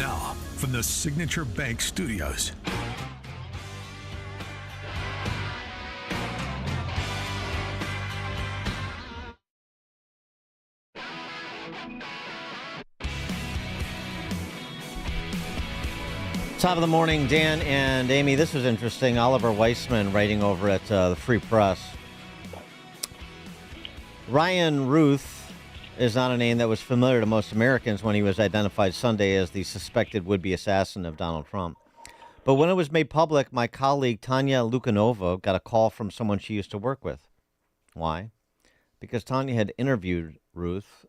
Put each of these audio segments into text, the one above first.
Now, from the Signature Bank Studios. Top of the morning, Dan and Amy. This was interesting. Oliver Weissman writing over at the Free Press. Ryan Ruth is not a name that was familiar to most Americans when he was identified Sunday as the suspected would-be assassin of Donald Trump. But when it was made public, my colleague Tanya Lukanova got a call from someone she used to work with. Why? Because Tanya had interviewed Ruth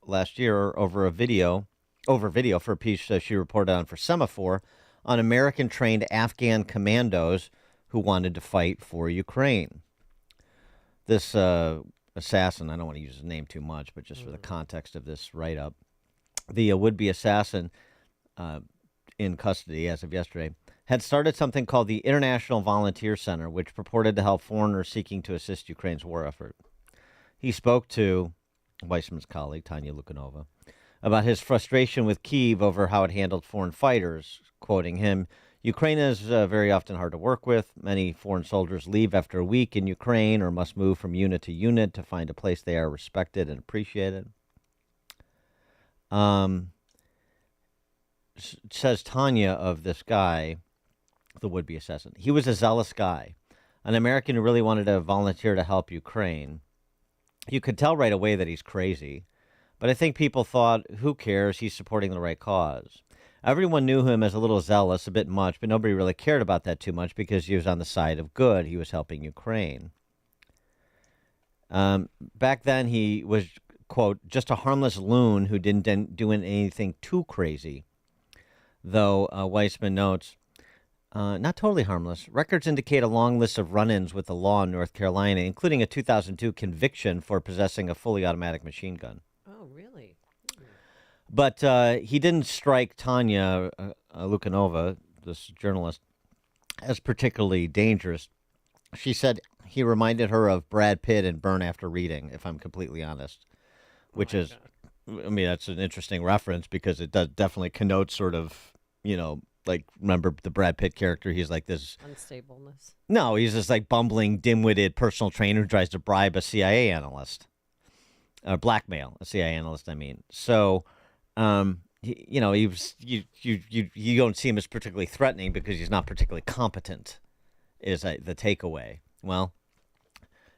last year over video for a piece she reported on for Semaphore on American-trained Afghan commandos who wanted to fight for Ukraine. This assassin, I don't want to use his name too much, but just for the context of this write-up, the would-be assassin in custody as of yesterday had started something called the International Volunteer Center, which purported to help foreigners seeking to assist Ukraine's war effort. He spoke to Weissman's colleague, Tanya Lukanova, about his frustration with Kyiv over how it handled foreign fighters. Quoting him, Ukraine is very often hard to work with. Many foreign soldiers leave after a week in Ukraine or must move from unit to unit to find a place they are respected and appreciated. Says Tanya of this guy, the would-be assassin. He was a zealous guy, an American who really wanted to volunteer to help Ukraine. You could tell right away that he's crazy. But I think people thought, who cares? He's supporting the right cause. Everyone knew him as a little zealous, a bit much, but nobody really cared about that too much because he was on the side of good. He was helping Ukraine. Back then, he was, quote, just a harmless loon who didn't do anything too crazy. Though, Weissman notes, not totally harmless. Records indicate a long list of run-ins with the law in North Carolina, including a 2002 conviction for possessing a fully automatic machine gun. Oh, really? But he didn't strike Tanya Lukanova, this journalist, as particularly dangerous. She said he reminded her of Brad Pitt in Burn After Reading, if I'm completely honest, which is, I mean, that's an interesting reference because it does definitely connotes sort of, you know, like, remember the Brad Pitt character? He's like this unstableness. No, he's this like bumbling, dim-witted personal trainer who tries to bribe a CIA analyst. Blackmail a CIA analyst, I mean. So, you don't see him as particularly threatening because he's not particularly competent, is the takeaway. Well,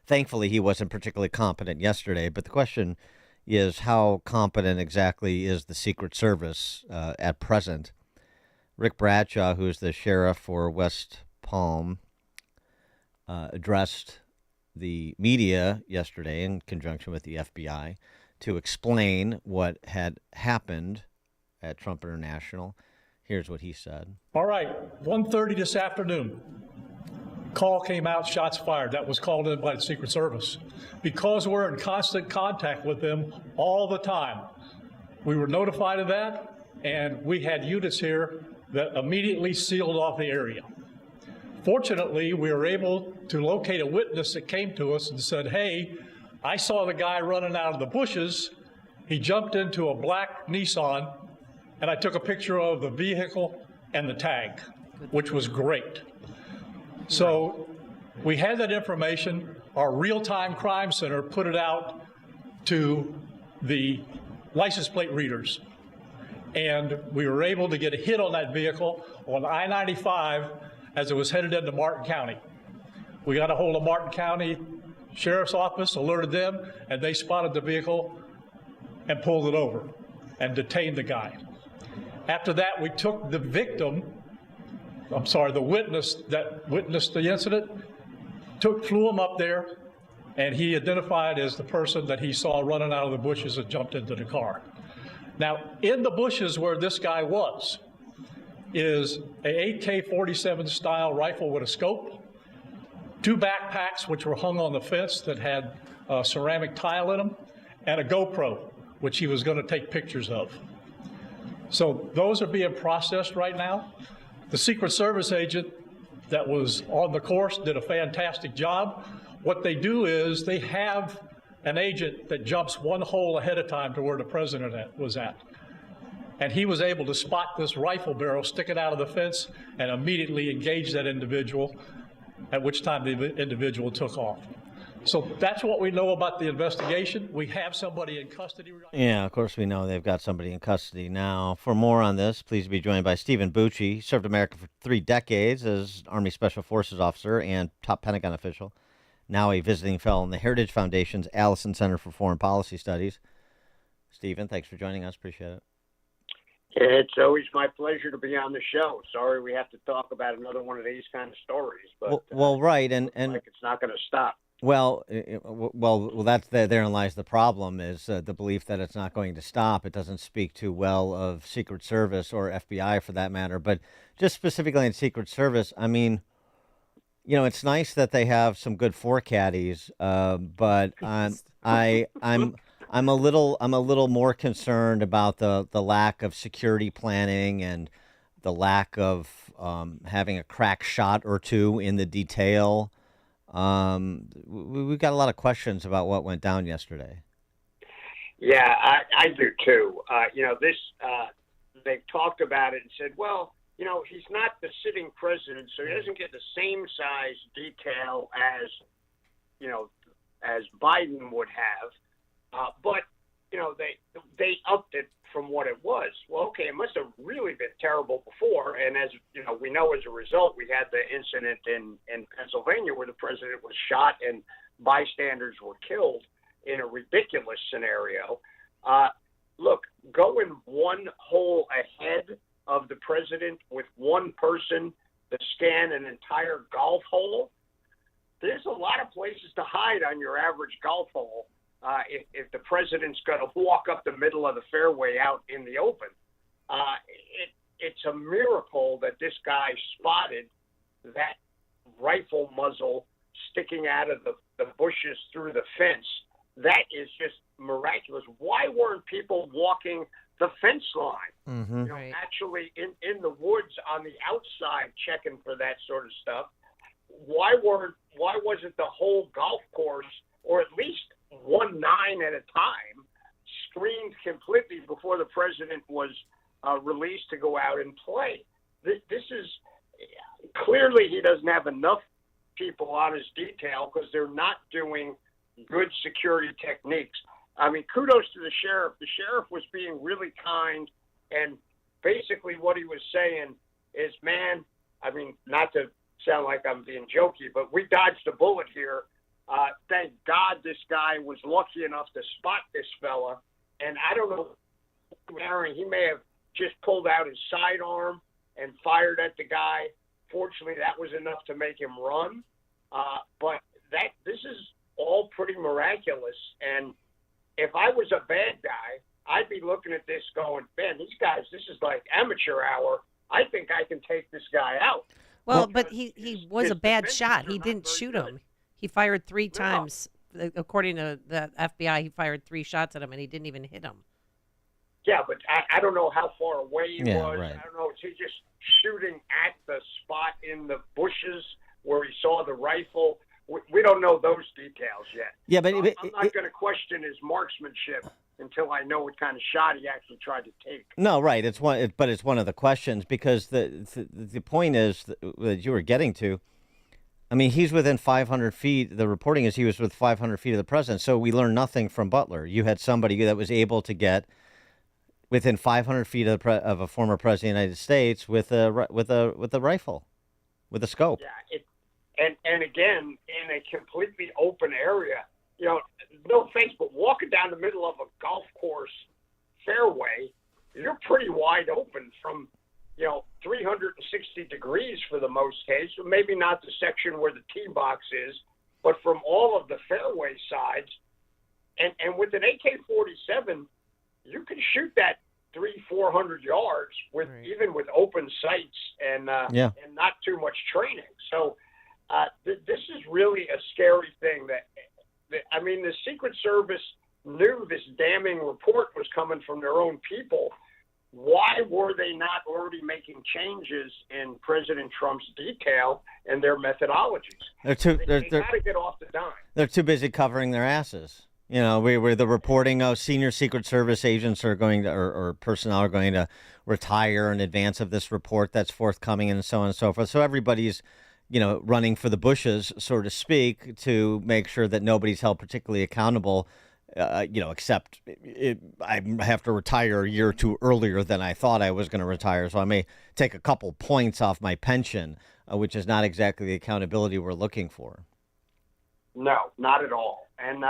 thankfully he wasn't particularly competent yesterday, but the question is how competent exactly is the Secret Service at present? Rick Bradshaw, who's the sheriff for West Palm, addressed the media yesterday in conjunction with the FBI to explain what had happened at Trump International. Here's what he said. All right, 1:30 this afternoon. Call came out, shots fired. That was called in by the Secret Service. Because we're in constant contact with them all the time, we were notified of that, and we had units here that immediately sealed off the area. Fortunately, we were able to locate a witness that came to us and said, hey, I saw the guy running out of the bushes. He jumped into a black Nissan, and I took a picture of the vehicle and the tag, which was great. So we had that information. Our real-time crime center put it out to the license plate readers. And we were able to get a hit on that vehicle on I-95 as it was headed into Martin County. We got a hold of Martin County Sheriff's Office, alerted them, and they spotted the vehicle and pulled it over and detained the guy. After that, we took the the witness that witnessed the incident, flew him up there, and he identified as the person that he saw running out of the bushes and jumped into the car. Now, in the bushes where this guy was is a AK-47 style rifle with a scope, 2 backpacks which were hung on the fence that had a ceramic tile in them, and a GoPro, which he was going to take pictures of. So those are being processed right now. The Secret Service agent that was on the course did a fantastic job. What they do is they have an agent that jumps one hole ahead of time to where the president was at. And he was able to spot this rifle barrel sticking out of the fence and immediately engage that individual, at which time the individual took off. So that's what we know about the investigation. We have somebody in custody. Yeah, of course we know they've got somebody in custody now. For more on this, please be joined by Stephen Bucci. He served America for 3 decades as Army Special Forces officer and top Pentagon official. Now a visiting fellow in the Heritage Foundation's Allison Center for Foreign Policy Studies. Stephen, thanks for joining us. Appreciate it. It's always my pleasure to be on the show. Sorry we have to talk about another one of these kind of stories, but well, right, and like it's not going to stop. Well, that's therein lies the problem, is the belief that it's not going to stop. It doesn't speak too well of Secret Service or FBI for that matter. But just specifically in Secret Service, I mean, it's nice that they have some good forecaddies, but I'm a little more concerned about the lack of security planning and the lack of having a crack shot or two in the detail. We've got a lot of questions about what went down yesterday. Yeah, I do too. They've talked about it and said, well, he's not the sitting president, so he doesn't get the same size detail as Biden would have. But they upped it from what it was. Well, okay, it must have really been terrible before. And as we know, as a result, we had the incident in Pennsylvania where the president was shot and bystanders were killed in a ridiculous scenario. Look, going one hole ahead of the president with one person to scan an entire golf hole, there's a lot of places to hide on your average golf hole. If the president's going to walk up the middle of the fairway out in the open. It's a miracle that this guy spotted that rifle muzzle sticking out of the bushes through the fence. That is just miraculous. Why weren't people walking the fence line? Mm-hmm. Right. Actually in the woods on the outside checking for that sort of stuff. Why wasn't the whole golf course, or at least 1 9 at a time, screened completely before the president was released to go out and play? This is clearly he doesn't have enough people on his detail because they're not doing good security techniques. I mean, kudos to the sheriff. The sheriff was being really kind, and basically what he was saying is, man, I mean, not to sound like I'm being jokey, but we dodged a bullet here. Thank God this guy was lucky enough to spot this fella. And I don't know, Aaron, he may have just pulled out his sidearm and fired at the guy. Fortunately, that was enough to make him run. But this is all pretty miraculous. And if I was a bad guy, I'd be looking at this going, man, these guys, this is like amateur hour. I think I can take this guy out. Well, but he was a bad shot. He didn't shoot good. him. He fired 3 times. According to the FBI, he fired 3 shots at him, and he didn't even hit him. Yeah, but I don't know how far away he was. Right. I don't know. Is he just shooting at the spot in the bushes where he saw the rifle? We don't know those details yet. Yeah, but I'm not going to question his marksmanship until I know what kind of shot he actually tried to take. No, right. It's one of the questions, because the point is that you were getting to. I mean, he's within 500 feet. The reporting is he was within 500 feet of the president. So we learned nothing from Butler. You had somebody that was able to get within 500 feet of a former president of the United States with a rifle, with a scope. Yeah, and again, in a completely open area. No offense, but walking down the middle of a golf course fairway, you're pretty wide open from 360 degrees for the most case. Maybe not the section where the tee box is, but from all of the fairway sides. And with an AK-47, you can shoot that 300-400 yards with even with open sights and not too much training. So this is really a scary thing. I mean, the Secret Service knew this damning report was coming from their own people. Why were they not already making changes in President Trump's detail and their methodologies? They got to get off the dime. They're too busy covering their asses. You know, where the reporting of senior Secret Service agents are going to, or personnel are going to retire in advance of this report that's forthcoming, and so on and so forth. So everybody's, running for the bushes, so to speak, to make sure that nobody's held particularly accountable. Except I have to retire a year or two earlier than I thought I was going to retire, so I may take a couple points off my pension, which is not exactly the accountability we're looking for. No, not at all. And,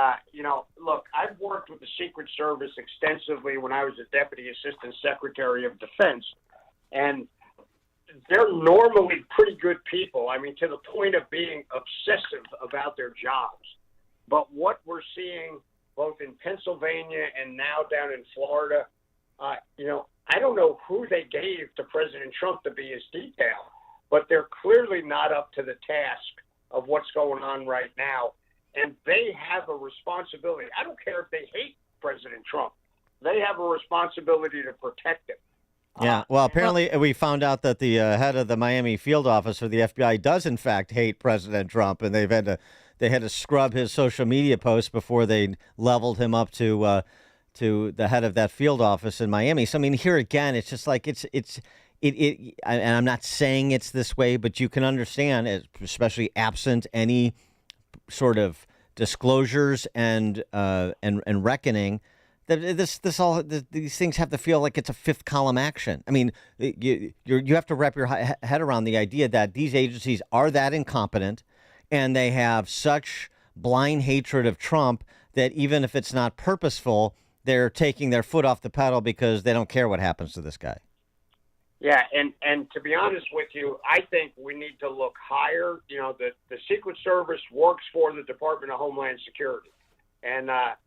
look, I've worked with the Secret Service extensively when I was a Deputy Assistant Secretary of Defense, and they're normally pretty good people. I mean, to the point of being obsessive about their jobs. But what we're seeing both in Pennsylvania and now down in Florida, I don't know who they gave to President Trump to be his detail, but they're clearly not up to the task of what's going on right now. And they have a responsibility. I don't care if they hate President Trump. They have a responsibility to protect him. Yeah, well, apparently we found out that the head of the Miami field office for the FBI does, in fact, hate President Trump, and they had to scrub his social media posts before they leveled him up to the head of that field office in Miami. So, I mean, here again, it's just like it. And I'm not saying it's this way, but you can understand, especially absent any sort of disclosures and reckoning, that these things have to feel like it's a fifth column action. I mean, you have to wrap your head around the idea that these agencies are that incompetent, and they have such blind hatred of Trump that even if it's not purposeful, they're taking their foot off the pedal because they don't care what happens to this guy. Yeah, and to be honest with you, I think we need to look higher. You know, the Secret Service works for the Department of Homeland Security, and that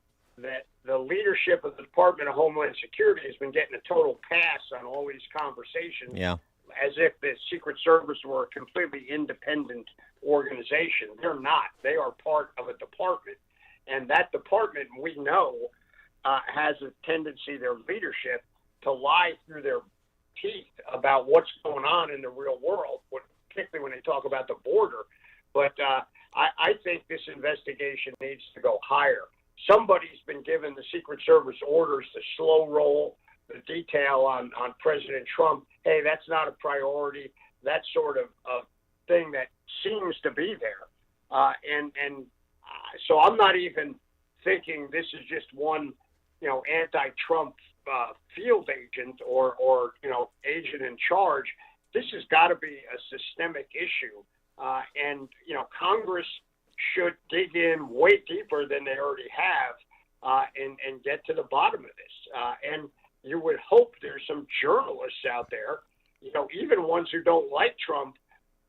the leadership of the Department of Homeland Security has been getting a total pass on all these conversations, as if the Secret Service were a completely independent organization. They're not. They are part of a department, and that department, we know, has a tendency, their leadership, to lie through their teeth about what's going on in the real world, particularly when they talk about the border. But I think this investigation needs to go higher. Somebody's been given the Secret Service orders to slow roll the detail on President Trump. Hey, that's not a priority. That sort of thing that seems to be there. So I'm not even thinking this is just one, anti-Trump field agent or agent in charge. This has got to be a systemic issue. And Congress should dig in way deeper than they already have and get to the bottom of this. And you would hope there's some journalists out there, even ones who don't like Trump,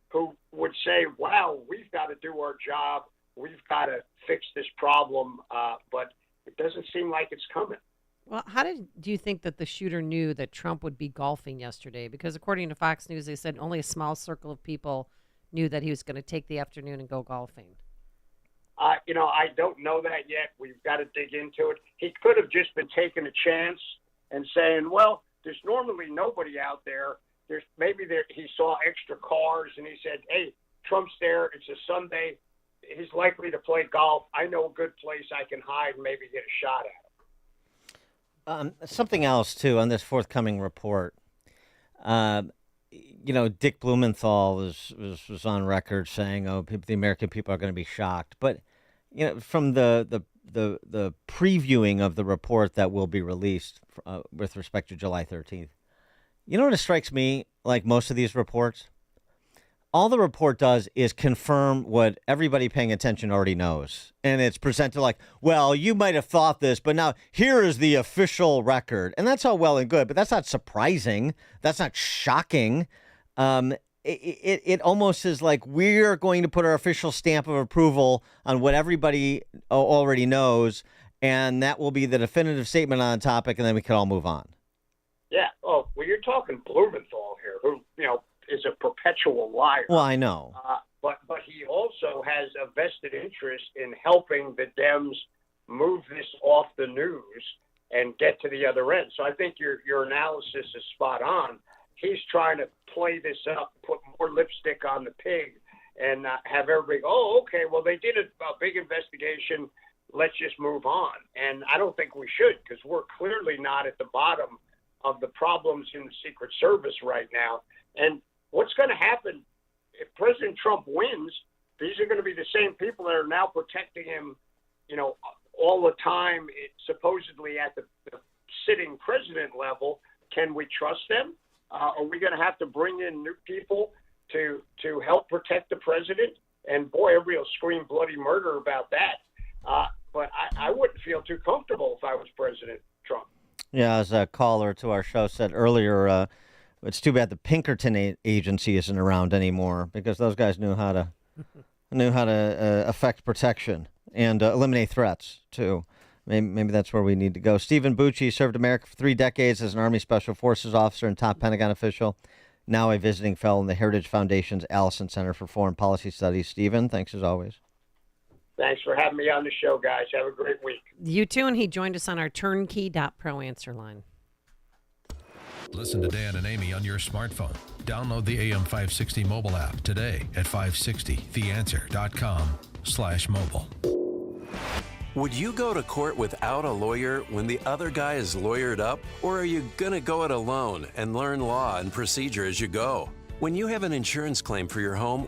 who would say, wow, we've got to do our job. We've got to fix this problem. But it doesn't seem like it's coming. Well, do you think that the shooter knew that Trump would be golfing yesterday? Because according to Fox News, they said only a small circle of people knew that he was going to take the afternoon and go golfing. I don't know that yet. We've got to dig into it. He could have just been taking a chance and saying, well, there's normally nobody out there. He saw extra cars and he said, hey, Trump's there. It's a Sunday. He's likely to play golf. I know a good place I can hide and maybe get a shot at him. Something else, too, on this forthcoming report. Dick Blumenthal was on record saying, the American people are going to be shocked. But, from the previewing of the report that will be released with respect to July 13th, what strikes me, like most of these reports? All the report does is confirm what everybody paying attention already knows. And it's presented like, well, you might have thought this, but now here is the official record. And that's all well and good, but that's not surprising. That's not shocking. It almost is like we're going to put our official stamp of approval on what everybody already knows, and that will be the definitive statement on the topic, and then we can all move on. Yeah. Oh, well, you're talking Blumenthal here, who, is a perpetual liar. Well, I know. But he also has a vested interest in helping the Dems move this off the news and get to the other end. So I think your analysis is spot on. He's trying to play this up, put more lipstick on the pig, and have everybody go, oh, okay, well, they did a big investigation. let's just move on. And I don't think we should, because we're clearly not at the bottom of the problems in the Secret Service right now. And what's going to happen if President Trump wins? These are going to be the same people that are now protecting him, all the time, supposedly at the sitting president level. Can we trust them? Are we going to have to bring in new people to help protect the president? And boy, everybody will scream bloody murder about that. But I wouldn't feel too comfortable if I was President Trump. Yeah, as a caller to our show said earlier, it's too bad the Pinkerton agency isn't around anymore, because those guys knew how to affect protection and eliminate threats too. Maybe that's where we need to go. Stephen Bucci served America for 3 decades as an Army Special Forces officer and top Pentagon official. Now a visiting fellow in the Heritage Foundation's Allison Center for Foreign Policy Studies. Stephen, thanks as always. Thanks for having me on the show, guys. Have a great week. You too, and he joined us on our turnkey.pro answer line. Listen to Dan and Amy on your smartphone. Download the AM 560 mobile app today at 560theanswer.com/mobile. Would you go to court without a lawyer when the other guy is lawyered up? Or are you going to go it alone and learn law and procedure as you go? When you have an insurance claim for your home